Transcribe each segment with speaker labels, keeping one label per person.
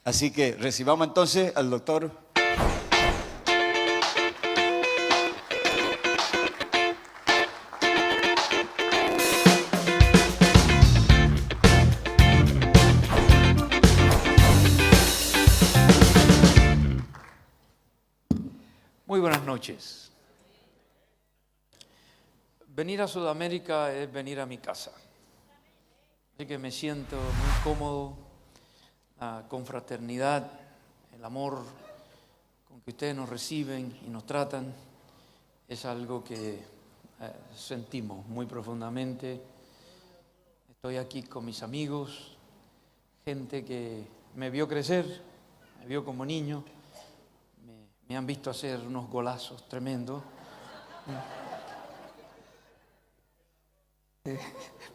Speaker 1: Así que recibamos entonces al doctor.
Speaker 2: Muy buenas noches. Venir a Sudamérica es venir a mi casa. Así que me siento muy cómodo, con fraternidad, el amor con que ustedes nos reciben y nos tratan es algo que sentimos muy profundamente. Estoy aquí con mis amigos, gente que me vio crecer, me vio como niño. Me han visto hacer unos golazos tremendos.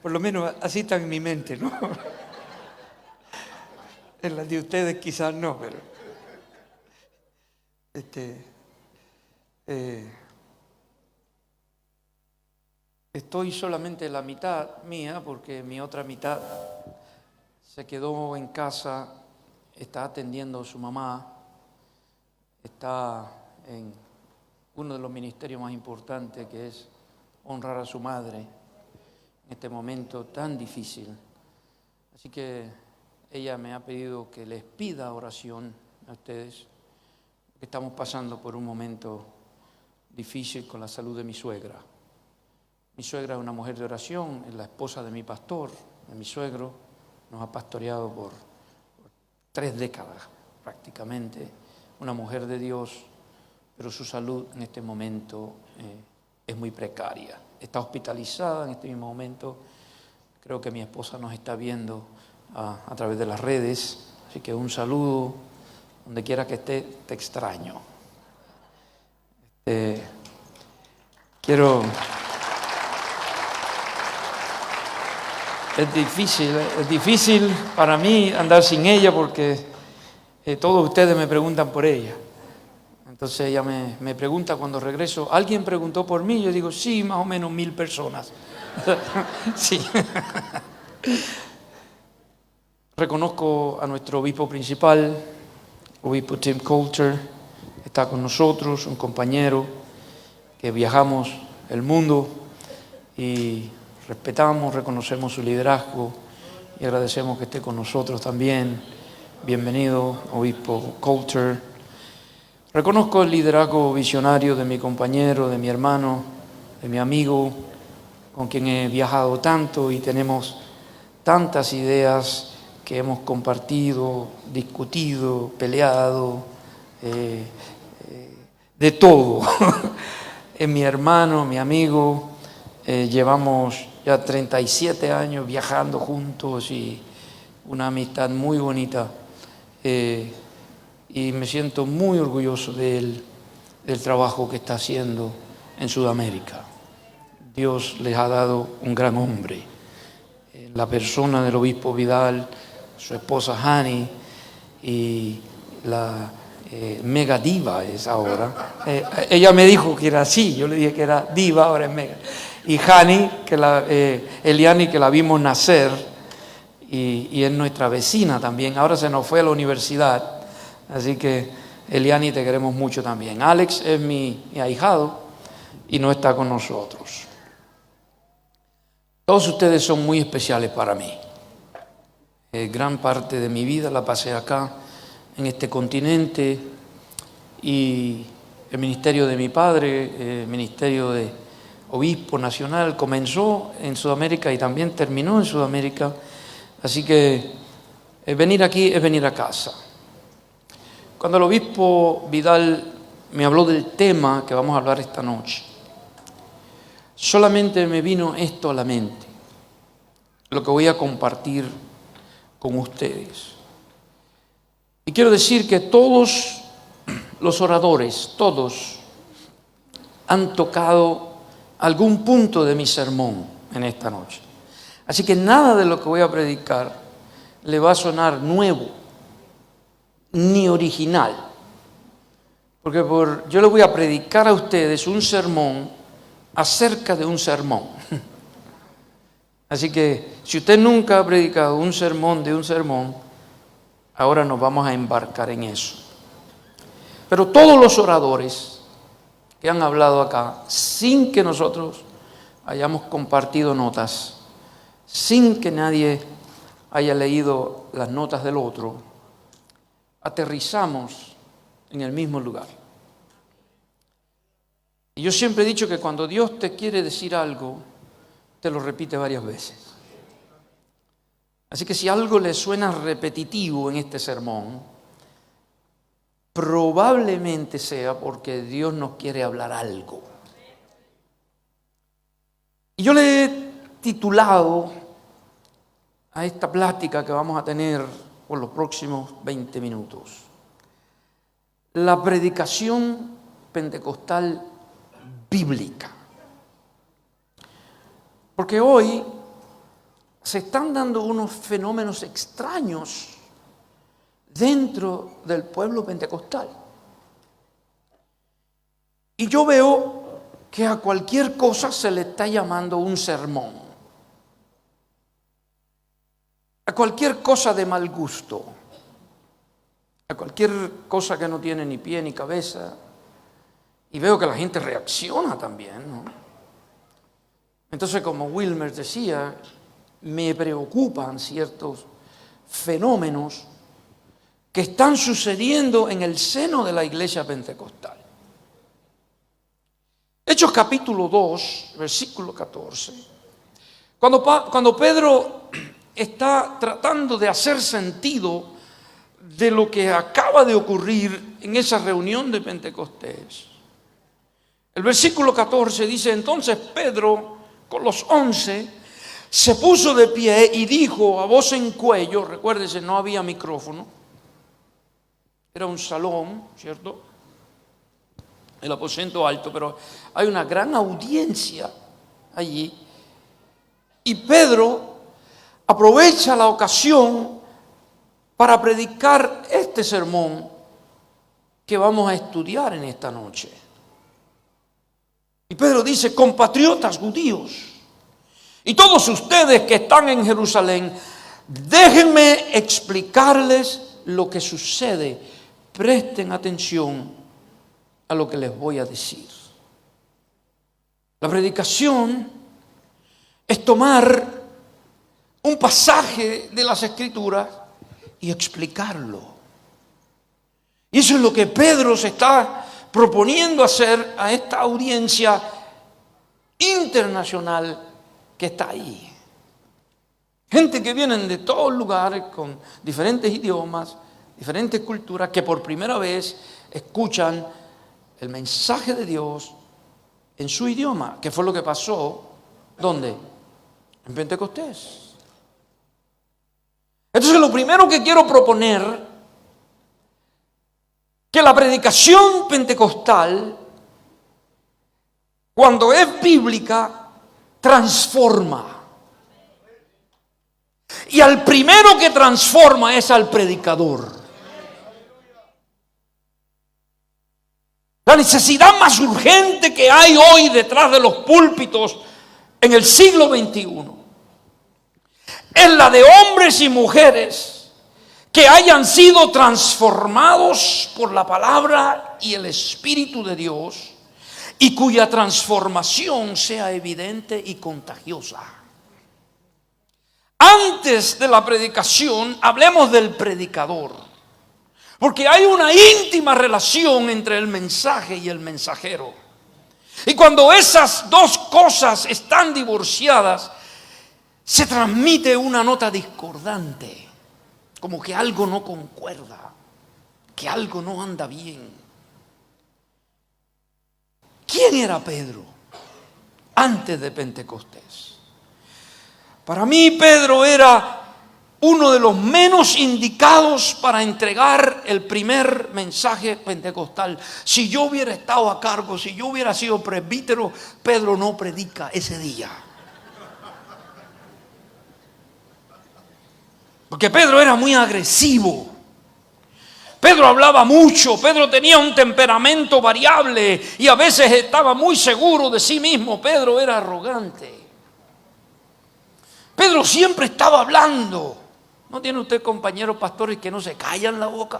Speaker 2: Por lo menos así está en mi mente, ¿no? En las de ustedes quizás no, pero... estoy solamente en la mitad mía porque mi otra mitad se quedó en casa, está atendiendo a su mamá. Está en uno de los ministerios más importantes, que es honrar a su madre en este momento tan difícil. Así que ella me ha pedido que les pida oración a ustedes, porque estamos pasando por un momento difícil con la salud de mi suegra. Mi suegra es una mujer de oración, es la esposa de mi pastor, de mi suegro. Nos ha pastoreado por 3 décadas prácticamente. Una mujer de Dios, pero su salud en este momento es muy precaria. Está hospitalizada en este mismo momento. Creo que mi esposa nos está viendo a través de las redes. Así que un saludo, donde quiera que esté, te extraño. Es difícil para mí andar sin ella porque... todos ustedes me preguntan por ella. Entonces ella me pregunta cuando regreso, ¿alguien preguntó por mí? Yo digo, sí, más o menos 1000 personas. Sí. Reconozco a nuestro obispo principal, obispo Tim Coulter, está con nosotros, un compañero que viajamos el mundo y respetamos, reconocemos su liderazgo y agradecemos que esté con nosotros también. Bienvenido, obispo Coulter. Reconozco el liderazgo visionario de mi compañero, de mi hermano, de mi amigo, con quien he viajado tanto y tenemos tantas ideas que hemos compartido, discutido, peleado, de todo. Es mi hermano, mi amigo. Llevamos ya 37 años viajando juntos y una amistad muy bonita. Y me siento muy orgulloso de él, del trabajo que está haciendo en Sudamérica. Dios les ha dado un gran hombre, la persona del obispo Vidal, su esposa Hani y la mega diva es ahora. Ella me dijo que era así, yo le dije que era diva, ahora es mega. Y Hani, Eliani, que la vimos nacer. Y es nuestra vecina también. Ahora se nos fue a la universidad. Así que, Eliani, te queremos mucho también. Alex es mi ahijado y no está con nosotros. Todos ustedes son muy especiales para mí. Gran parte de mi vida la pasé acá, en este continente. Y el ministerio de mi padre, el ministerio de obispo nacional, comenzó en Sudamérica y también terminó en Sudamérica. Así que venir aquí es venir a casa. Cuando el obispo Vidal me habló del tema que vamos a hablar esta noche, solamente me vino esto a la mente, lo que voy a compartir con ustedes. Y quiero decir que todos los oradores, todos, han tocado algún punto de mi sermón en esta noche. Así que nada de lo que voy a predicar le va a sonar nuevo ni original. Porque yo le voy a predicar a ustedes un sermón acerca de un sermón. Así que si usted nunca ha predicado un sermón de un sermón, ahora nos vamos a embarcar en eso. Pero todos los oradores que han hablado acá, sin que nosotros hayamos compartido notas, sin que nadie haya leído las notas del otro, aterrizamos en el mismo lugar. Y yo siempre he dicho que cuando Dios te quiere decir algo, te lo repite varias veces. Así que si algo le suena repetitivo en este sermón, probablemente sea porque Dios nos quiere hablar algo. Y yo le he titulado a esta plática que vamos a tener por los próximos 20 minutos, la predicación pentecostal bíblica. Porque hoy se están dando unos fenómenos extraños dentro del pueblo pentecostal. Y yo veo que a cualquier cosa se le está llamando un sermón. A cualquier cosa de mal gusto. A cualquier cosa que no tiene ni pie ni cabeza. Y veo que la gente reacciona también, ¿no? Entonces, como Wilmer decía, me preocupan ciertos fenómenos que están sucediendo en el seno de la iglesia pentecostal. Hechos capítulo 2, versículo 14. Cuando Pedro está tratando de hacer sentido de lo que acaba de ocurrir en esa reunión de Pentecostés, el versículo 14 dice: entonces Pedro con los 11 se puso de pie y dijo a voz en cuello, recuérdese, no había micrófono, era un salón, ¿cierto? El aposento alto, pero hay una gran audiencia allí. Y Pedro aprovecha la ocasión para predicar este sermón que vamos a estudiar en esta noche. Y Pedro dice: compatriotas judíos y todos ustedes que están en Jerusalén, déjenme explicarles lo que sucede. Presten atención a lo que les voy a decir. La predicación es tomar un pasaje de las Escrituras y explicarlo. Y eso es lo que Pedro se está proponiendo hacer a esta audiencia internacional que está ahí. Gente que vienen de todos lugares con diferentes idiomas, diferentes culturas, que por primera vez escuchan el mensaje de Dios en su idioma, que fue lo que pasó, ¿dónde? En Pentecostés. Entonces, lo primero que quiero proponer, que la predicación pentecostal, cuando es bíblica, transforma. Y al primero que transforma es al predicador. La necesidad más urgente que hay hoy detrás de los púlpitos en el siglo XXI es la de hombres y mujeres que hayan sido transformados por la palabra y el Espíritu de Dios y cuya transformación sea evidente y contagiosa. Antes de la predicación, hablemos del predicador, porque hay una íntima relación entre el mensaje y el mensajero. Y cuando esas dos cosas están divorciadas, se transmite una nota discordante, como que algo no concuerda, que algo no anda bien. ¿Quién era Pedro antes de Pentecostés? Para mí, Pedro era uno de los menos indicados para entregar el primer mensaje pentecostal. Si yo hubiera estado a cargo, si yo hubiera sido presbítero, Pedro no predica ese día. Porque Pedro era muy agresivo. Pedro hablaba mucho, Pedro tenía un temperamento variable y a veces estaba muy seguro de sí mismo. Pedro era arrogante. Pedro siempre estaba hablando. ¿No tiene usted compañeros pastores que no se callan la boca?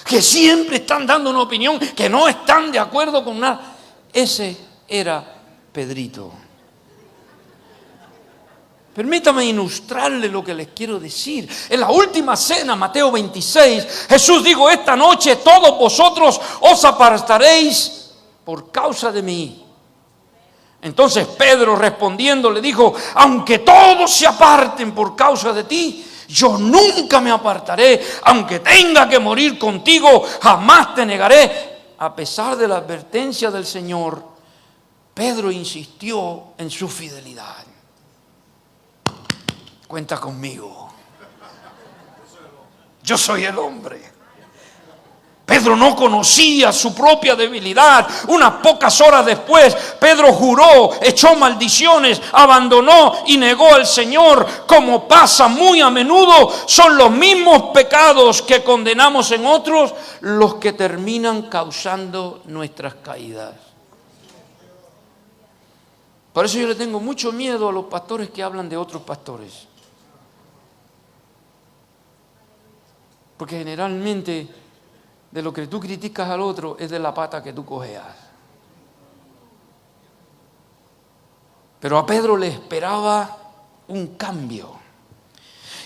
Speaker 2: Que siempre están dando una opinión, que no están de acuerdo con nada. Ese era Pedrito. Permítame ilustrarle lo que les quiero decir. En la última cena, Mateo 26, Jesús dijo: esta noche todos vosotros os apartaréis por causa de mí. Entonces Pedro respondiendo le dijo: aunque todos se aparten por causa de ti, yo nunca me apartaré. Aunque tenga que morir contigo, jamás te negaré. A pesar de la advertencia del Señor, Pedro insistió en su fidelidad. Cuenta conmigo. Yo soy el hombre. Pedro no conocía su propia debilidad. Unas pocas horas después, Pedro juró, echó maldiciones, abandonó y negó al Señor. Como pasa muy a menudo, son los mismos pecados que condenamos en otros los que terminan causando nuestras caídas. Por eso yo le tengo mucho miedo a los pastores que hablan de otros pastores. Porque generalmente de lo que tú criticas al otro es de la pata que tú cojeas. Pero a Pedro le esperaba un cambio.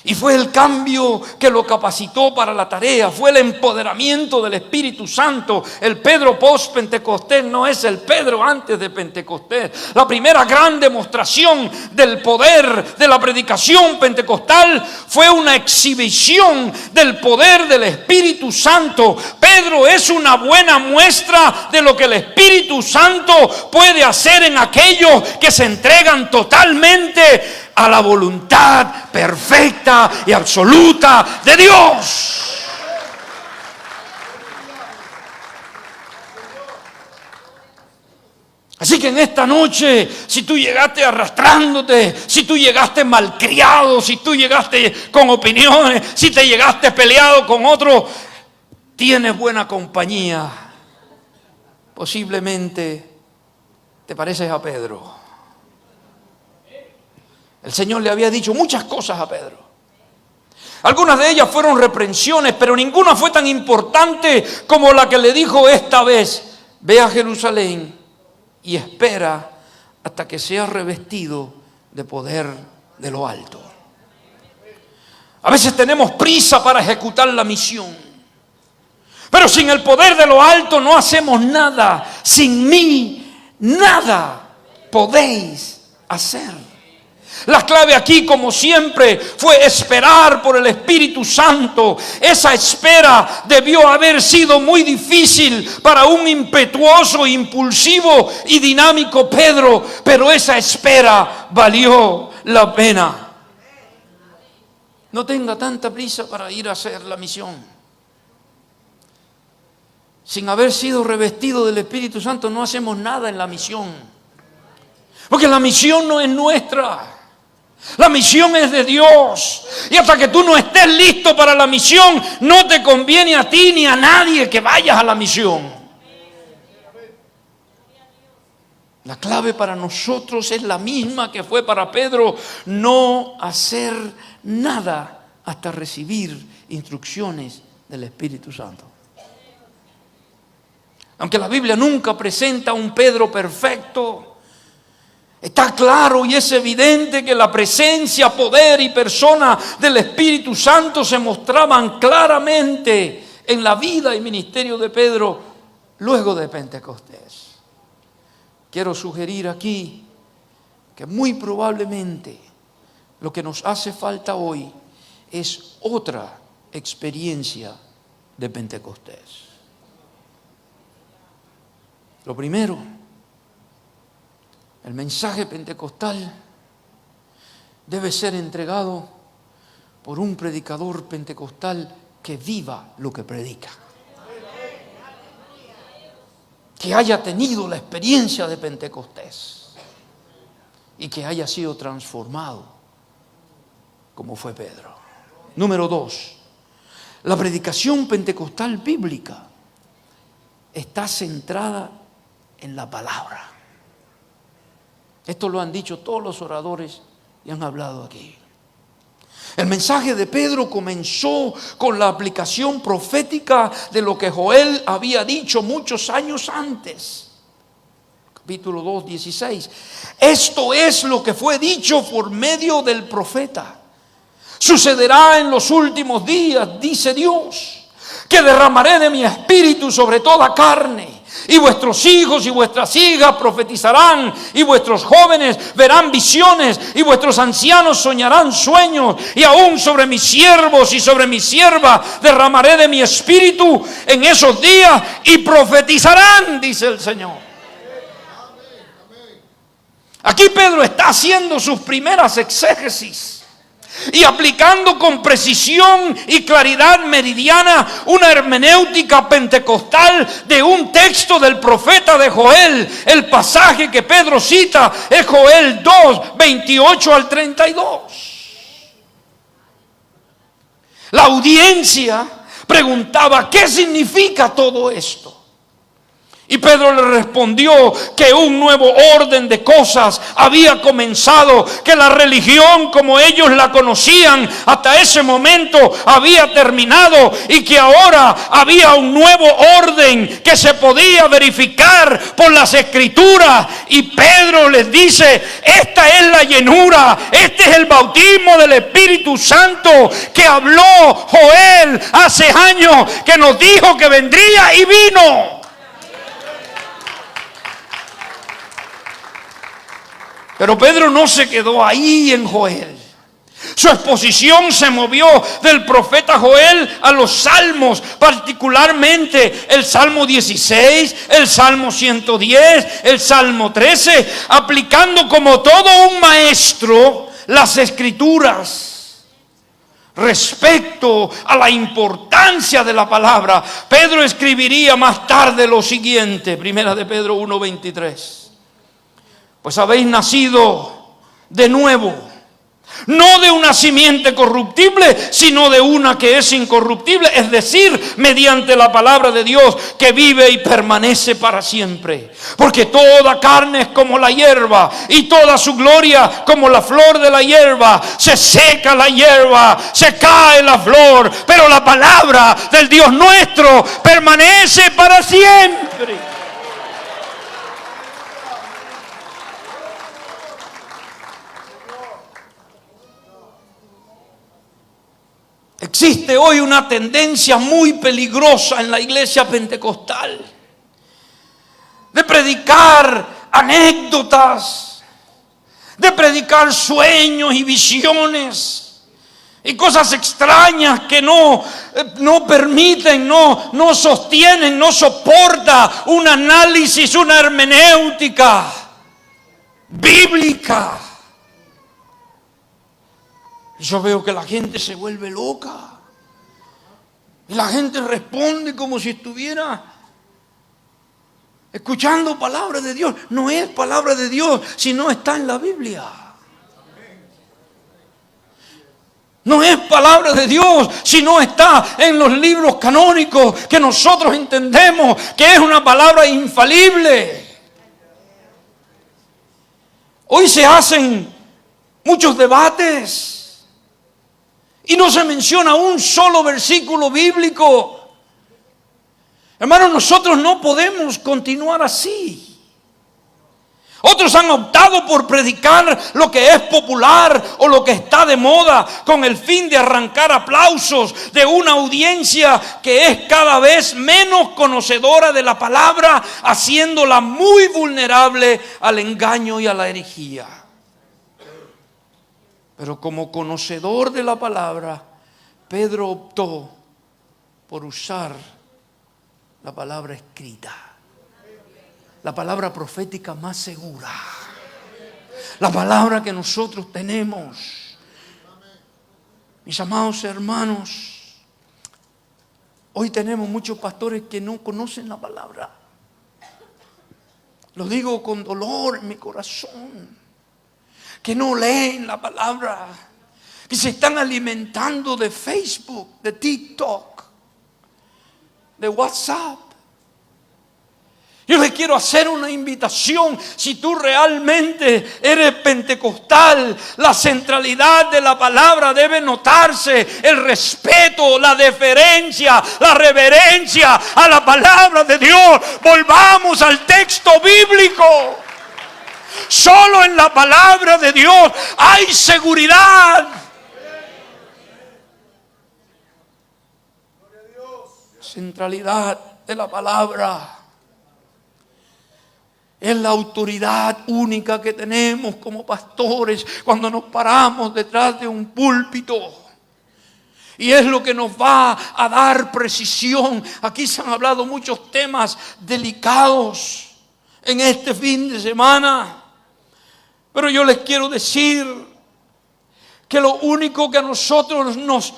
Speaker 2: Y fue el cambio que lo capacitó para la tarea, fue el empoderamiento del Espíritu Santo. El Pedro post-Pentecostés no es el Pedro antes de Pentecostés. La primera gran demostración del poder de la predicación pentecostal fue una exhibición del poder del Espíritu Santo. Pedro es una buena muestra de lo que el Espíritu Santo puede hacer en aquellos que se entregan totalmente a la voluntad perfecta y absoluta de Dios. Así que en esta noche, si tú llegaste arrastrándote, si tú llegaste malcriado, si tú llegaste con opiniones, si te llegaste peleado con otro, tienes buena compañía. Posiblemente te pareces a Pedro. El Señor le había dicho muchas cosas a Pedro. Algunas de ellas fueron reprensiones, pero ninguna fue tan importante como la que le dijo esta vez: ve a Jerusalén y espera hasta que seas revestido de poder de lo alto. A veces tenemos prisa para ejecutar la misión, pero sin el poder de lo alto no hacemos nada. Sin mí, nada podéis hacer. La clave aquí, como siempre, fue esperar por el Espíritu Santo. Esa espera debió haber sido muy difícil para un impetuoso, impulsivo y dinámico Pedro, pero esa espera valió la pena. No tenga tanta prisa para ir a hacer la misión. Sin haber sido revestido del Espíritu Santo no hacemos nada en la misión. Porque la misión no es nuestra. La misión es de Dios. Y hasta que tú no estés listo para la misión, no te conviene a ti ni a nadie que vayas a la misión. La clave para nosotros es la misma que fue para Pedro: no hacer nada hasta recibir instrucciones del Espíritu Santo. Aunque la Biblia nunca presenta a un Pedro perfecto, está claro y es evidente que la presencia, poder y persona del Espíritu Santo se mostraban claramente en la vida y ministerio de Pedro luego de Pentecostés. Quiero sugerir aquí que muy probablemente lo que nos hace falta hoy es otra experiencia de Pentecostés. Lo primero, el mensaje pentecostal debe ser entregado por un predicador pentecostal que viva lo que predica. Que haya tenido la experiencia de Pentecostés y que haya sido transformado como fue Pedro. Número 2, la predicación pentecostal bíblica está centrada en la palabra. Esto lo han dicho todos los oradores y han hablado aquí. El mensaje de Pedro comenzó con la aplicación profética de lo que Joel había dicho muchos años antes. Capítulo 2, 16. Esto es lo que fue dicho por medio del profeta. Sucederá en los últimos días, dice Dios, que derramaré de mi espíritu sobre toda carne. Y vuestros hijos y vuestras hijas profetizarán, y vuestros jóvenes verán visiones, y vuestros ancianos soñarán sueños, y aún sobre mis siervos y sobre mis siervas derramaré de mi espíritu en esos días, y profetizarán, dice el Señor. Aquí Pedro está haciendo sus primeras exégesis y aplicando con precisión y claridad meridiana una hermenéutica pentecostal de un texto del profeta de Joel. El pasaje que Pedro cita es Joel 2, 28 al 32. La audiencia preguntaba: ¿qué significa todo esto? Y Pedro le respondió que un nuevo orden de cosas había comenzado, que la religión como ellos la conocían hasta ese momento había terminado, y que ahora había un nuevo orden que se podía verificar por las Escrituras. Y Pedro les dice: esta es la llenura, este es el bautismo del Espíritu Santo que habló Joel hace años, que nos dijo que vendría y vino. Pero Pedro no se quedó ahí en Joel. Su exposición se movió del profeta Joel a los salmos, particularmente el Salmo 16, el Salmo 110, el Salmo 13, aplicando como todo un maestro las Escrituras. Respecto a la importancia de la palabra, Pedro escribiría más tarde lo siguiente, primera de Pedro 1:23. Pues habéis nacido de nuevo, no de una simiente corruptible, sino de una que es incorruptible, es decir, mediante la palabra de Dios que vive y permanece para siempre. Porque toda carne es como la hierba, y toda su gloria como la flor de la hierba. Se seca la hierba, se cae la flor, pero la palabra del Dios nuestro permanece para siempre. Existe hoy una tendencia muy peligrosa en la iglesia pentecostal de predicar anécdotas, de predicar sueños y visiones y cosas extrañas que no permiten, no sostienen, no soporta un análisis, una hermenéutica bíblica. Yo veo que la gente se vuelve loca y la gente responde como si estuviera escuchando palabra de Dios. No es palabra de Dios si no está en la Biblia. No es palabra de Dios si no está en los libros canónicos que nosotros entendemos que es una palabra infalible. Hoy se hacen muchos debates y no se menciona un solo versículo bíblico. Hermanos, nosotros no podemos continuar así. Otros han optado por predicar lo que es popular o lo que está de moda con el fin de arrancar aplausos de una audiencia que es cada vez menos conocedora de la palabra, haciéndola muy vulnerable al engaño y a la herejía. Pero como conocedor de la palabra, Pedro optó por usar la palabra escrita, la palabra profética más segura, la palabra que nosotros tenemos. Mis amados hermanos, hoy tenemos muchos pastores que no conocen la palabra. Lo digo con dolor en mi corazón. Que no leen la palabra, que se están alimentando de Facebook, de TikTok, de WhatsApp. Yo le quiero hacer una invitación. Si tú realmente eres pentecostal, la centralidad de la palabra debe notarse. El respeto, la deferencia, la reverencia a la palabra de Dios. Volvamos al texto bíblico. Solo en la palabra de Dios hay seguridad. Centralidad de la palabra. Es la autoridad única que tenemos como pastores cuando nos paramos detrás de un púlpito. Y es lo que nos va a dar precisión. Aquí se han hablado muchos temas delicados en este fin de semana. Pero yo les quiero decir que lo único que a nosotros nos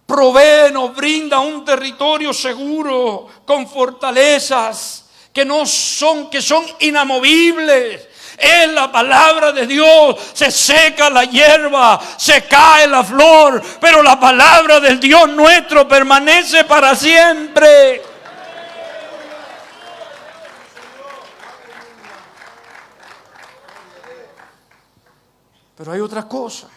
Speaker 2: provee, nos brinda un territorio seguro, con fortalezas, que son inamovibles, es la palabra de Dios. Se seca la hierba, se cae la flor, pero la palabra del Dios nuestro permanece para siempre. Pero hay otra cosa.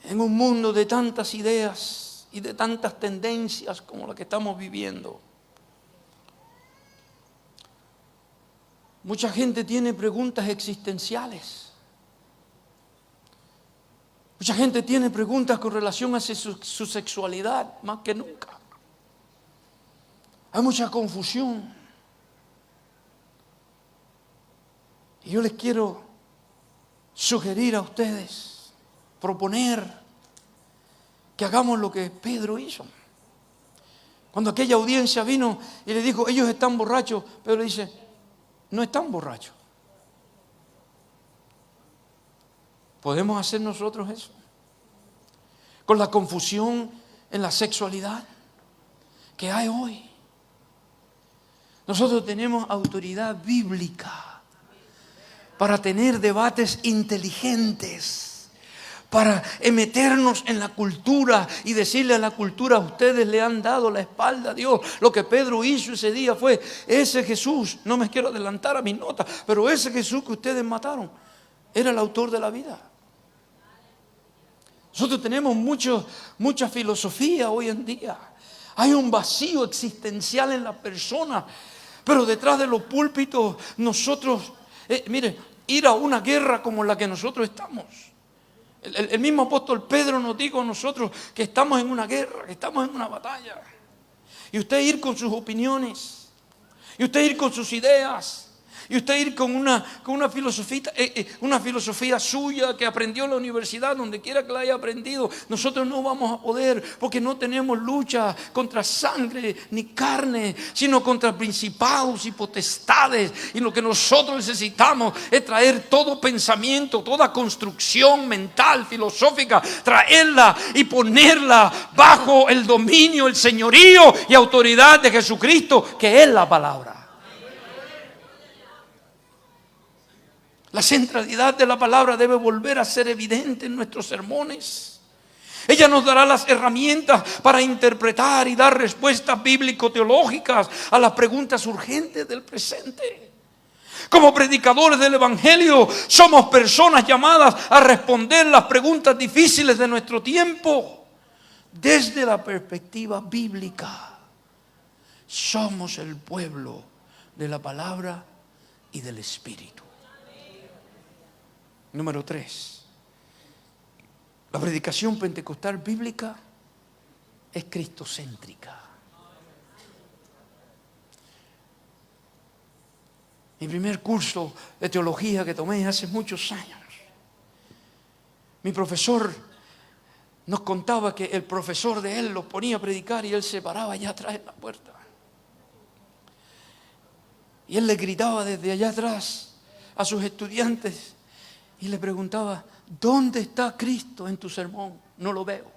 Speaker 2: En un mundo de tantas ideas y de tantas tendencias como la que estamos viviendo, mucha gente tiene preguntas existenciales. Mucha gente tiene preguntas con relación a su sexualidad, más que nunca. Hay mucha confusión. Y yo les quiero sugerir a ustedes, proponer que hagamos lo que Pedro hizo. Cuando aquella audiencia vino y le dijo, ellos están borrachos, Pedro dice, no están borrachos. ¿Podemos hacer nosotros eso? Con la confusión en la sexualidad que hay hoy. Nosotros tenemos autoridad bíblica para tener debates inteligentes, para meternos en la cultura y decirle a la cultura, ustedes le han dado la espalda a Dios. Lo que Pedro hizo ese día fue, ese Jesús, no me quiero adelantar a mis notas, pero ese Jesús que ustedes mataron, era el autor de la vida. Nosotros tenemos mucha filosofía hoy en día. Hay un vacío existencial en la persona, pero detrás de los púlpitos nosotros, mire, ir a una guerra como la que nosotros estamos. El mismo apóstol Pedro nos dijo a nosotros que estamos en una guerra, que estamos en una batalla. Y usted ir con sus opiniones, y usted ir con sus ideas, y usted ir con una filosofía suya que aprendió en la universidad, donde quiera que la haya aprendido. Nosotros no vamos a poder, porque no tenemos lucha contra sangre ni carne, sino contra principados y potestades. Y lo que nosotros necesitamos es traer todo pensamiento, toda construcción mental, filosófica, traerla y ponerla bajo el dominio, el señorío y autoridad de Jesucristo, que es la palabra. La centralidad de la palabra debe volver a ser evidente en nuestros sermones. Ella nos dará las herramientas para interpretar y dar respuestas bíblico-teológicas a las preguntas urgentes del presente. Como predicadores del Evangelio, somos personas llamadas a responder las preguntas difíciles de nuestro tiempo desde la perspectiva bíblica. Somos el pueblo de la palabra y del Espíritu. Número 3. La predicación pentecostal bíblica es cristocéntrica. Mi primer curso de teología que tomé hace muchos años, mi profesor nos contaba que el profesor de él los ponía a predicar y él se paraba allá atrás en la puerta. Y él le gritaba desde allá atrás a sus estudiantes y le preguntaba, ¿dónde está Cristo en tu sermón? No lo veo.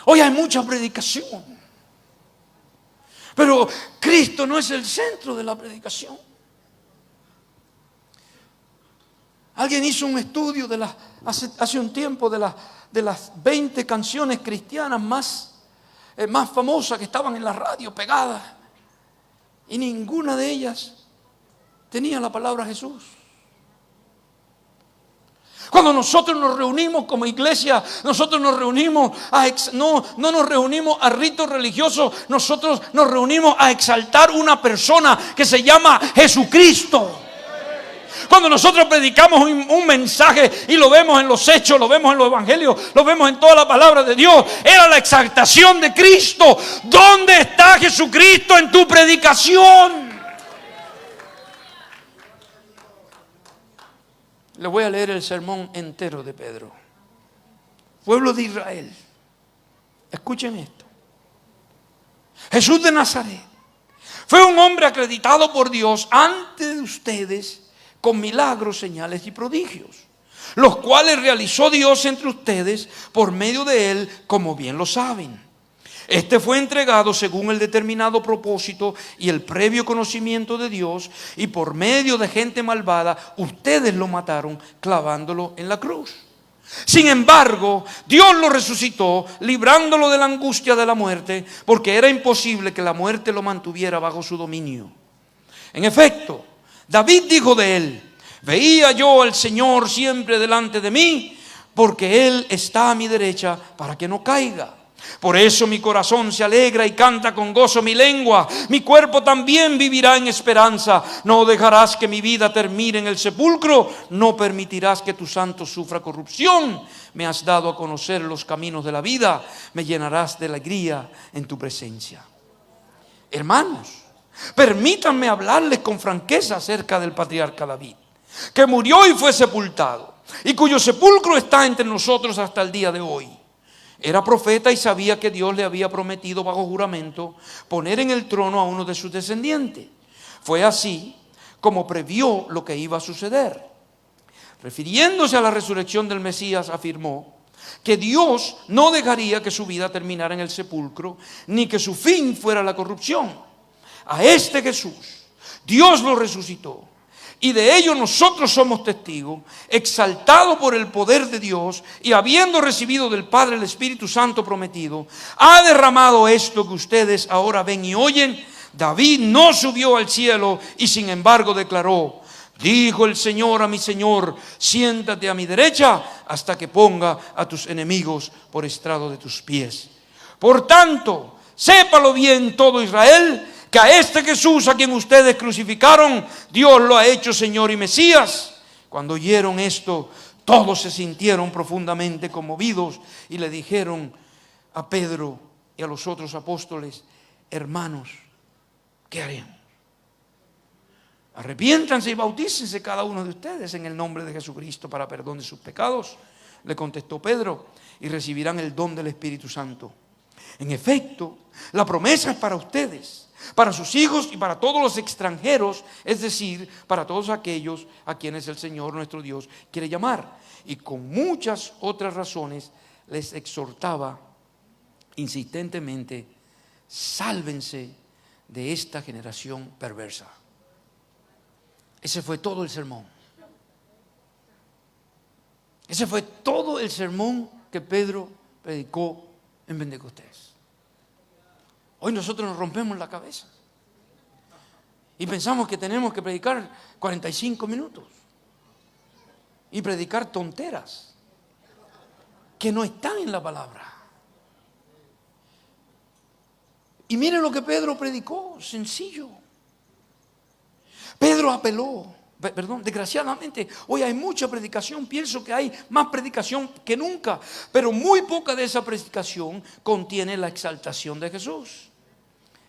Speaker 2: Hoy hay mucha predicación, pero Cristo no es el centro de la predicación. Alguien hizo un estudio hace un tiempo de las 20 canciones cristianas más más famosas que estaban en la radio pegadas. Y ninguna de ellas tenía la palabra Jesús. Cuando nosotros nos reunimos como iglesia, nosotros nos reunimos no nos reunimos a ritos religiosos, nosotros nos reunimos a exaltar una persona que se llama Jesucristo. Cuando nosotros predicamos un mensaje y lo vemos en los hechos, lo vemos en los evangelios, lo vemos en toda la palabra de Dios, era la exaltación de Cristo. ¿Dónde está Jesucristo en tu predicación? Le voy a leer el sermón entero de Pedro. Pueblo de Israel, escuchen esto. Jesús de Nazaret fue un hombre acreditado por Dios ante ustedes con milagros, señales y prodigios, los cuales realizó Dios entre ustedes por medio de él, como bien lo saben. Este fue entregado según el determinado propósito y el previo conocimiento de Dios, y por medio de gente malvada ustedes lo mataron clavándolo en la cruz. Sin embargo, Dios lo resucitó, librándolo de la angustia de la muerte, porque era imposible que la muerte lo mantuviera bajo su dominio. En efecto, David dijo de él: veía yo al Señor siempre delante de mí, porque Él está a mi derecha para que no caiga. Por eso mi corazón se alegra y canta con gozo mi lengua. Mi cuerpo también vivirá en esperanza. No dejarás que mi vida termine en el sepulcro. No permitirás que tu santo sufra corrupción. Me has dado a conocer los caminos de la vida. Me llenarás de alegría en tu presencia. Hermanos, permítanme hablarles con franqueza acerca del patriarca David, que murió y fue sepultado, y cuyo sepulcro está entre nosotros hasta el día de hoy. Era profeta y sabía que Dios le había prometido bajo juramento poner en el trono a uno de sus descendientes. Fue así como previó lo que iba a suceder. Refiriéndose a la resurrección del Mesías, afirmó que Dios no dejaría que su vida terminara en el sepulcro, ni que su fin fuera la corrupción. A este Jesús Dios lo resucitó, y de ello nosotros somos testigos, exaltado por el poder de Dios y habiendo recibido del Padre el Espíritu Santo prometido, ha derramado esto que ustedes ahora ven y oyen. David no subió al cielo y sin embargo declaró: dijo el Señor a mi Señor, siéntate a mi derecha hasta que ponga a tus enemigos por estrado de tus pies. Por tanto, sépalo bien todo Israel, que a este Jesús a quien ustedes crucificaron, Dios lo ha hecho Señor y Mesías. Cuando oyeron esto, todos se sintieron profundamente conmovidos y le dijeron a Pedro y a los otros apóstoles: hermanos, ¿qué haremos? Arrepiéntanse y bautícense cada uno de ustedes en el nombre de Jesucristo para perdón de sus pecados, le contestó Pedro, y recibirán el don del Espíritu Santo. En efecto, la promesa es para ustedes, para sus hijos y para todos los extranjeros, es decir, para todos aquellos a quienes el Señor nuestro Dios quiere llamar. Y con muchas otras razones les exhortaba insistentemente: sálvense de esta generación perversa. Ese fue todo el sermón. Ese fue todo el sermón que Pedro predicó en Pentecostés. Hoy nosotros nos rompemos la cabeza y pensamos que tenemos que predicar 45 minutos y predicar tonteras que no están en la palabra. Y miren lo que Pedro predicó, sencillo. Pedro apeló, desgraciadamente hoy hay mucha predicación, pienso que hay más predicación que nunca, pero muy poca de esa predicación contiene la exaltación de Jesús.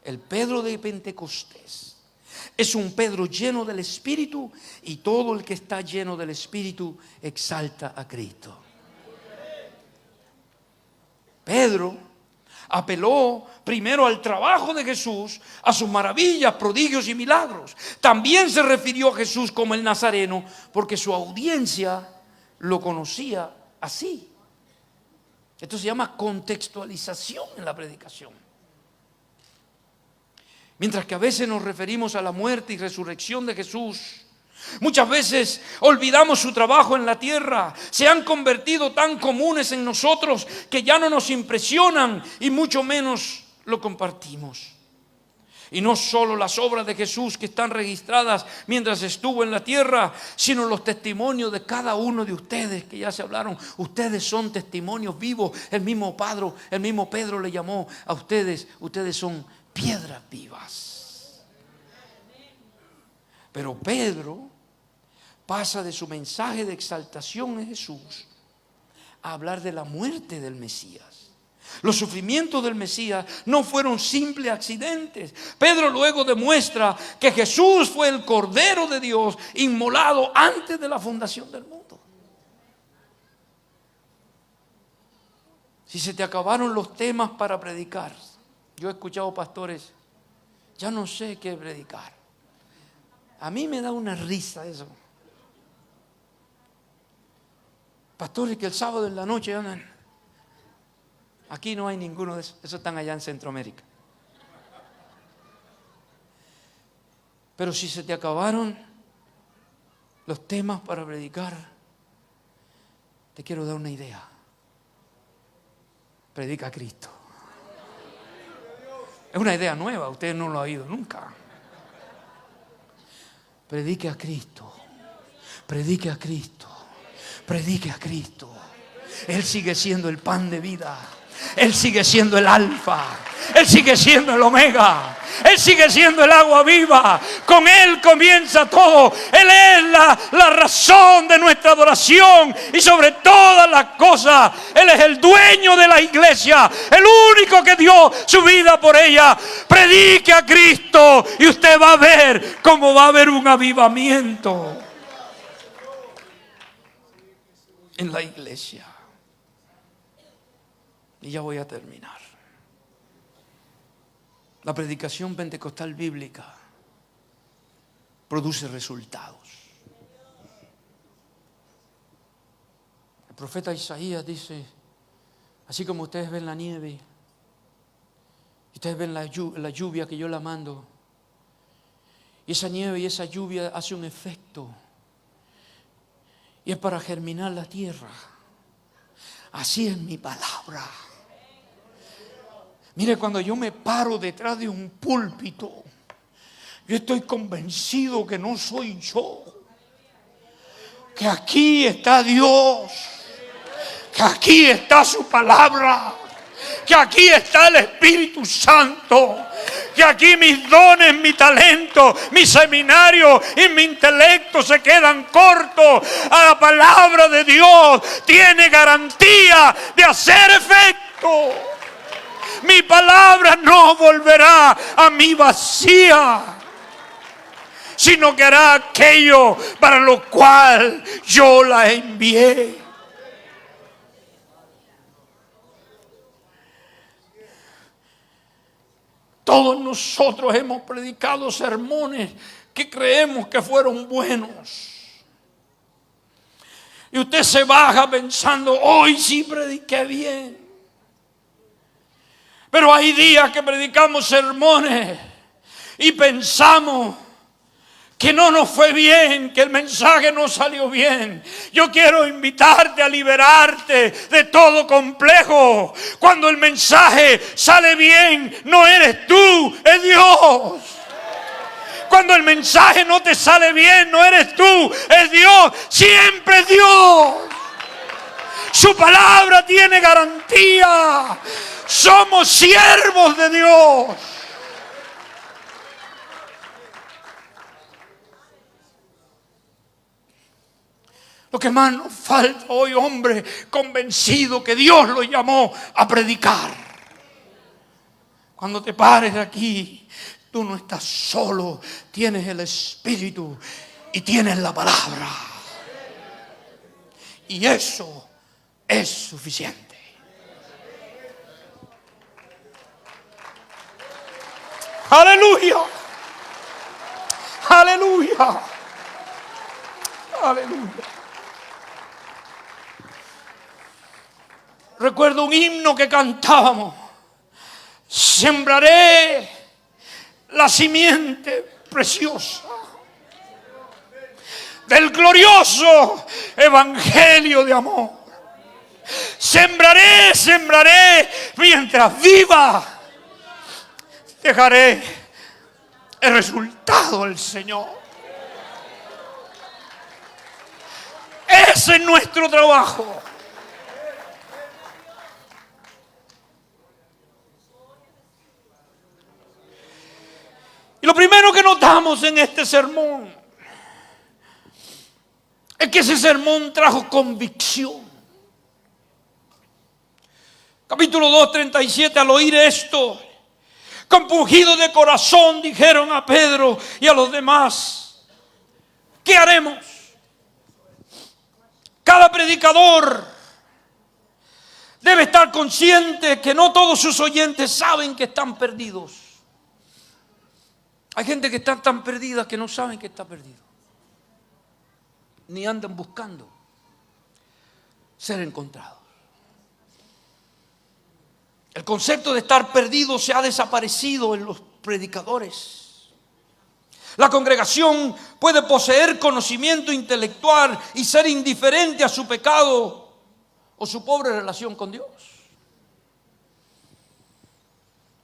Speaker 2: El Pedro de Pentecostés es un Pedro lleno del Espíritu, y todo el que está lleno del Espíritu exalta a Cristo. Pedro apeló primero al trabajo de Jesús, a sus maravillas, prodigios y milagros. También se refirió a Jesús como el Nazareno, porque su audiencia lo conocía así. Esto se llama contextualización en la predicación. Mientras que a veces nos referimos a la muerte y resurrección de Jesús Muchas veces olvidamos su trabajo en la tierra. Se han convertido tan comunes en nosotros que ya no nos impresionan y mucho menos lo compartimos. Y no solo las obras de Jesús que están registradas mientras estuvo en la tierra, sino los testimonios de cada uno de ustedes que ya se hablaron. Ustedes son testimonios vivos. El mismo Pedro le llamó a ustedes son piedras vivas. Pero Pedro pasa de su mensaje de exaltación en Jesús a hablar de la muerte del Mesías. Los sufrimientos del Mesías no fueron simples accidentes. Pedro luego demuestra que Jesús fue el Cordero de Dios inmolado antes de la fundación del mundo. Si se te acabaron los temas para predicar, yo he escuchado pastores, ya no sé qué predicar. A mí me da una risa eso. Pastores que el sábado en la noche andan. Aquí no hay ninguno de esos. Esos están allá en Centroamérica. Pero si se te acabaron los temas para predicar, te quiero dar una idea. Predica a Cristo. Es una idea nueva, usted no lo ha oído nunca. Predique a Cristo. Predique a Cristo. Predique a Cristo. Él sigue siendo el pan de vida. Él sigue siendo el alfa. Él sigue siendo el omega. Él sigue siendo el agua viva. Con Él comienza todo. Él es la razón de nuestra adoración. Y sobre todas las cosas, Él es el dueño de la iglesia. El único que dio su vida por ella. Predique a Cristo y usted va a ver cómo va a haber un avivamiento en la iglesia. Y ya voy a terminar. La predicación pentecostal bíblica produce resultados. El profeta Isaías dice, así como ustedes ven la nieve, ustedes ven la lluvia que yo la mando, y esa nieve y esa lluvia hace un efecto, y es para germinar la tierra. Así es mi palabra. Mire, cuando yo me paro detrás de un púlpito, yo estoy convencido que no soy yo, que aquí está Dios, que aquí está su palabra, que aquí está el Espíritu Santo, que aquí mis dones, mi talento, mi seminario y mi intelecto se quedan cortos a la palabra de Dios. Tiene garantía de hacer efecto. Mi palabra no volverá a mí vacía, sino que hará aquello para lo cual yo la envié. Todos nosotros hemos predicado sermones que creemos que fueron buenos. Y usted se baja pensando, hoy sí prediqué bien. Pero hay días que predicamos sermones y pensamos que no nos fue bien, que el mensaje no salió bien. Yo quiero invitarte a liberarte de todo complejo. Cuando el mensaje sale bien, no eres tú, es Dios. Cuando el mensaje no te sale bien, no eres tú, es Dios. Siempre es Dios. Su palabra tiene garantía. Somos siervos de Dios. Lo que más nos falta hoy, hombre, convencido que Dios lo llamó a predicar. Cuando te pares aquí, tú no estás solo, tienes el Espíritu y tienes la palabra. Y eso es suficiente. Aleluya. Aleluya. Aleluya. Recuerdo un himno que cantábamos. Sembraré la simiente preciosa. del glorioso evangelio de amor. Sembraré, sembraré mientras viva. Dejaré el resultado del Señor. Ese es nuestro trabajo. Y lo primero que notamos en este sermón es que ese sermón trajo convicción. Capítulo 2, 37, al oír esto, compungidos de corazón, dijeron a Pedro y a los demás: ¿qué haremos? Cada predicador debe estar consciente que no todos sus oyentes saben que están perdidos. Hay gente que está tan perdida que no saben que está perdido, ni andan buscando ser encontrados. El concepto de estar perdido se ha desaparecido en los predicadores. La congregación puede poseer conocimiento intelectual y ser indiferente a su pecado o su pobre relación con Dios.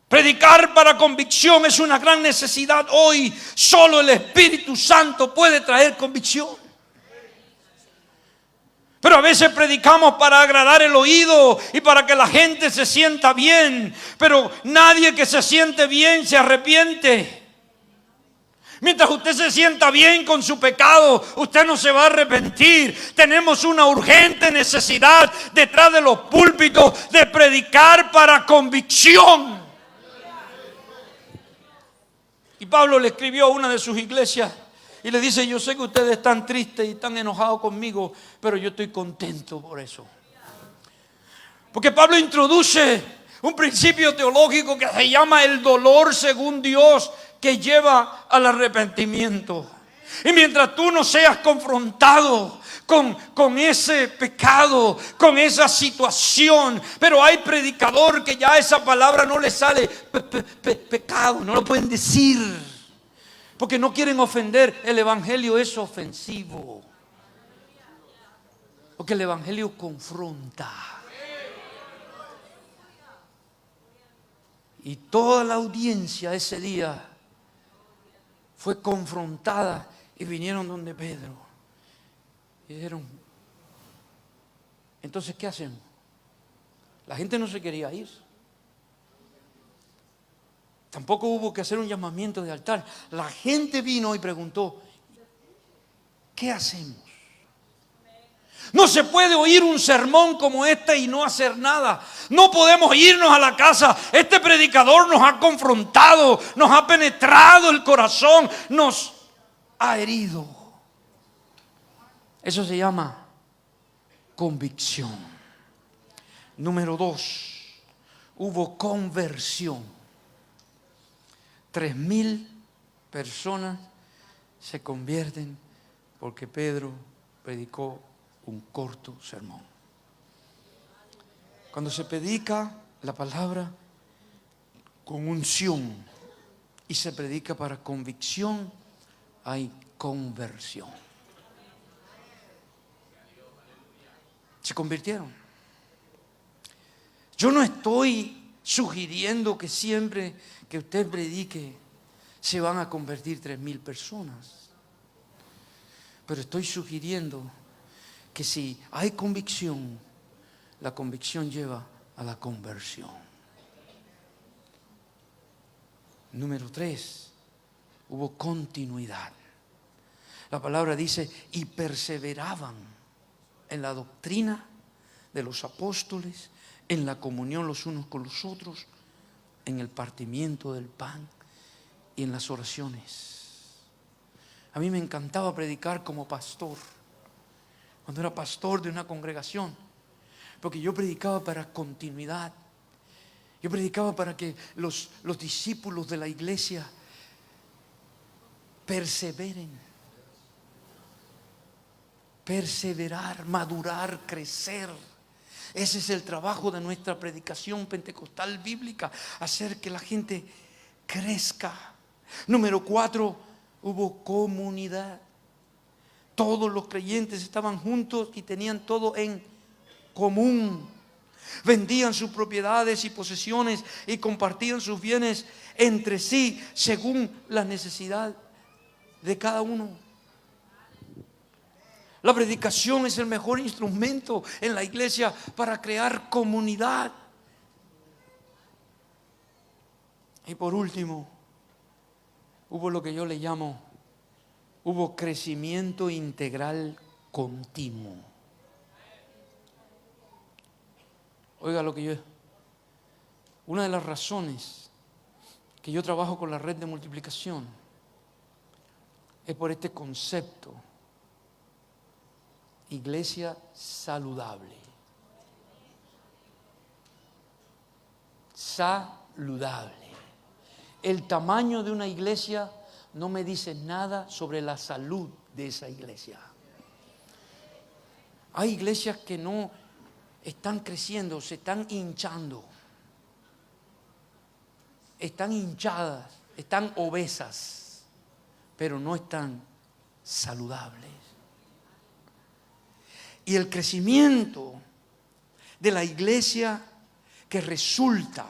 Speaker 2: Predicar para convicción es una gran necesidad hoy. Solo el Espíritu Santo puede traer convicción. Pero a veces predicamos para agradar el oído y para que la gente se sienta bien. Pero nadie que se siente bien se arrepiente. Mientras usted se sienta bien con su pecado, usted no se va a arrepentir. Tenemos una urgente necesidad detrás de los púlpitos de predicar para convicción. Y Pablo le escribió a una de sus iglesias y le dice: yo sé que ustedes están tristes y están enojados conmigo, pero yo estoy contento por eso. Porque Pablo introduce un principio teológico que se llama el dolor según Dios, que lleva al arrepentimiento. Y mientras tú no seas confrontado con ese pecado, con esa situación, pero hay predicador que ya esa palabra no le sale, pecado, no lo pueden decir, porque no quieren ofender. El evangelio es ofensivo, porque el evangelio confronta. Y toda la audiencia ese día fue confrontada y vinieron donde Pedro y dijeron: entonces, ¿qué hacemos? La gente no se quería ir. Tampoco hubo que hacer un llamamiento de altar. La gente vino y preguntó: ¿qué hacemos? No se puede oír un sermón como este y no hacer nada. No podemos irnos a la casa. Este predicador nos ha confrontado, nos ha penetrado el corazón, nos ha herido. Eso se llama convicción. Número 2, hubo conversión. 3,000 personas se convierten porque Pedro predicó un corto sermón. Cuando se predica la palabra con unción y se predica para convicción, hay conversión. Se convirtieron. Yo no estoy sugiriendo que siempre que usted predique se van a convertir 3,000 personas, pero estoy sugiriendo que si hay convicción, la convicción lleva a la conversión. Número 3, hubo continuidad. La palabra dice: y perseveraban en la doctrina de los apóstoles, en la comunión los unos con los otros, en el partimiento del pan y en las oraciones. A mí me encantaba predicar como pastor, cuando era pastor de una congregación, porque yo predicaba para continuidad. Yo predicaba para que los discípulos de la iglesia perseveren. Perseverar, madurar, crecer. Ese es el trabajo de nuestra predicación pentecostal bíblica, hacer que la gente crezca. Número 4, hubo comunidad. Todos los creyentes estaban juntos y tenían todo en común. Vendían sus propiedades y posesiones y compartían sus bienes entre sí según la necesidad de cada uno. La predicación es el mejor instrumento en la iglesia para crear comunidad. Y por último, hubo lo que yo le llamo, hubo crecimiento integral continuo. Oiga lo que yo... Una de las razones que yo trabajo con la red de multiplicación es por este concepto. Iglesia saludable. Saludable. El tamaño de una iglesia no me dice nada sobre la salud de esa iglesia. Hay iglesias que no están creciendo, se están hinchando. Están hinchadas, están obesas, pero no están saludables. Y el crecimiento de la iglesia que resulta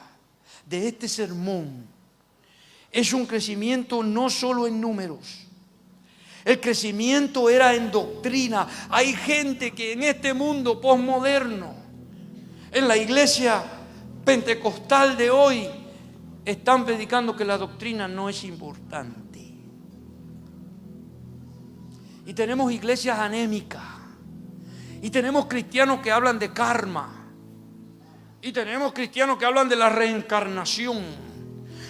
Speaker 2: de este sermón es un crecimiento no solo en números. El crecimiento era en doctrina. Hay gente que en este mundo posmoderno, en la iglesia pentecostal de hoy, están predicando que la doctrina no es importante. Y tenemos iglesias anémicas. Y tenemos cristianos que hablan de karma. Y tenemos cristianos que hablan de la reencarnación.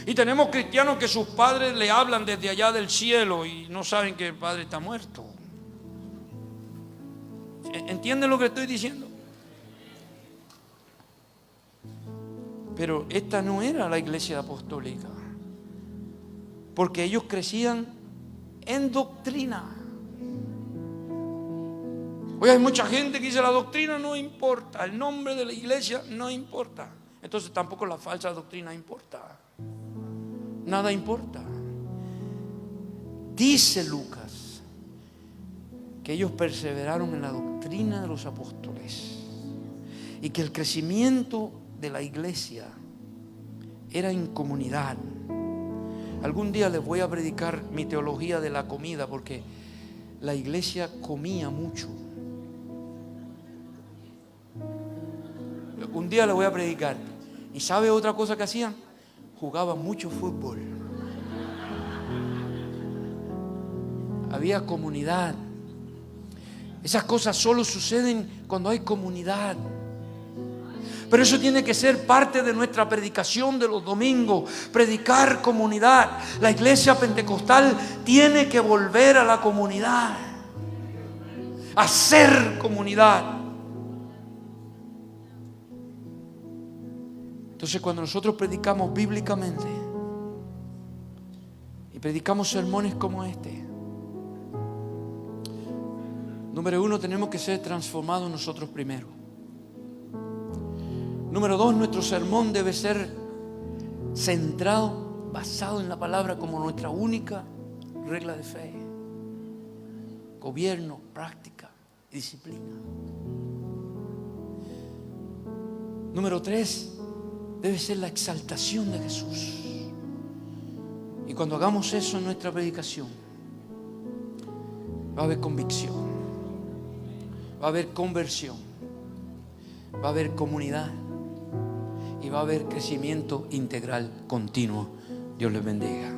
Speaker 2: Y tenemos cristianos que sus padres le hablan desde allá del cielo y no saben que el padre está muerto. ¿Entienden lo que estoy diciendo? Pero esta no era la iglesia apostólica, porque ellos crecían en doctrina. Hoy hay mucha gente que dice la doctrina no importa, el nombre de la iglesia no importa. Entonces tampoco la falsa doctrina importa. Nada importa. Dice Lucas que ellos perseveraron en la doctrina de los apóstoles y que el crecimiento de la iglesia era en comunidad. Algún día les voy a predicar mi teología de la comida, porque la iglesia comía mucho. Un día les voy a predicar. ¿Y sabe otra cosa que hacían? Jugaban mucho fútbol. Había comunidad. Esas cosas solo suceden cuando hay comunidad. Pero eso tiene que ser parte de nuestra predicación de los domingos. Predicar comunidad. La iglesia pentecostal tiene que volver a la comunidad. A ser comunidad. Entonces, cuando nosotros predicamos bíblicamente y predicamos sermones como este, número uno, tenemos que ser transformados nosotros primero. Número dos, nuestro sermón debe ser centrado, basado en la palabra como nuestra única regla de fe. Gobierno, práctica y disciplina. Número tres, debe ser la exaltación de Jesús. Y cuando hagamos eso en nuestra predicación, va a haber convicción, va a haber conversión, va a haber comunidad y va a haber crecimiento integral continuo. Dios les bendiga.